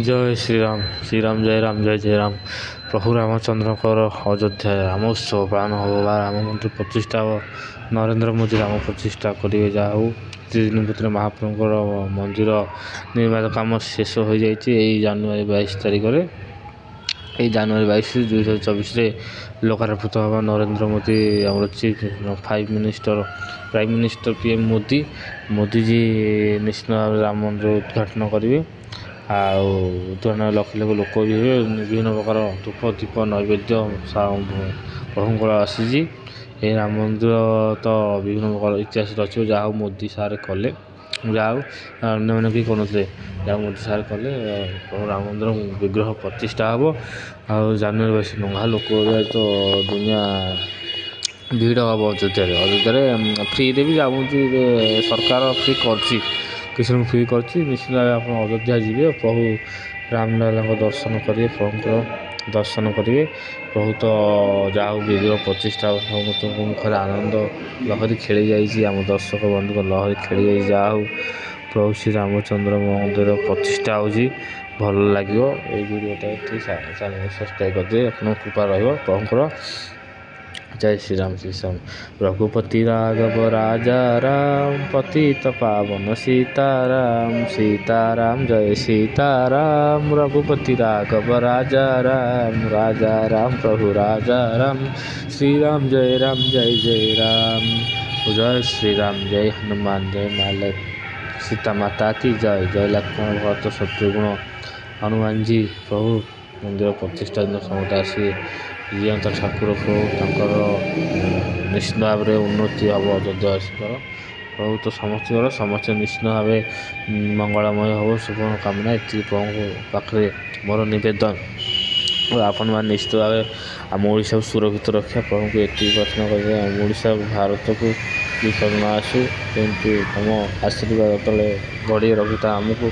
जय श्रीराम श्रीराम जय राम जय जय राम। प्रभु रामचंद्रकर अयोध्या राम उत्सव पालन हम राम मंदिर प्रतिष्ठा हम नरेंद्र मोदी राम प्रतिष्ठा करेंगे। जहाँ हो दिन भितर महाप्रभुर मंदिर निर्माण काम शेष हो जाए जानुरी 22 तारिख में। यही जानुरी 22 2024 लोकार्पित होगा नरेंद्र मोदी आम chief prime minister PM Modi ji निश्चित भाव राम मंदिर उद्घाटन करेंगे। उद्घाटन लक्ष लक्ष लोक भी हुए विभिन्न प्रकार धूप दीप नैवेद्य प्रभुଙ୍କର आसी। राम मंदिर तो विभिन्न प्रकार इतिहास रही जहाँ मोदी सारे कले जहाँ अन्य मैंने कि कौन जहाँ मोदी सारे कले प्रभु राम मंदिर विग्रह प्रतिष्ठा हम जानुरी 22 लंघा लोक तो दुनिया भीड़ हम अयोध्या फ्री भी जाऊँ सरकार फ्री कर फ्री कर निश्चित भाव आप अयोध्या जी प्रभु रामलाला दर्शन करेंगे प्रभुଙ୍କର दर्शन करेंगे। प्रभु तो जहाँ विग्रह प्रतिष्ठा समस्त मुखर आनंद लहरी खेली जाइए आम दर्शक बंधु लहरी खेली जाइए। जहाँ हो प्रभु श्री रामचंद्र मंदिर प्रतिष्ठा होगी भल लगे। ये वीडियोटा चैनल सब्सक्राइब करदे आप कृपा रहुकर। जय श्री राम रघुपति राघव राजा राम पतित पावन सीताराम सीताराम जय सीताराम। रघुपति राघव राजा राम प्रभु राजा राम श्री राम जय जय राम। जय श्री राम जय हनुमान जय माल सीता माता की जय जय लक्ष्मण भरत शत्रुघ्न हनुमान जी। प्रभु मंदिर प्रतिष्ठा दिन समस्त आसी जीवंत ठाकुर को निश्चित भाव में उन्नति हम अयोध्यावासीकर प्रभु तो समस्त निश्चित भाव मंगलमय हो शुभ कामना ये प्रभु पाखे मोर नवेदन। आपण मैंने निश्चित भाव आम ओडिशा को सुरक्षित रखा प्रभु को ये प्रार्थना करें आम ओडिशा भारत को विपद न आसू किंतु तुम आशीर्वाद तले गढ़ी रखिता आमको।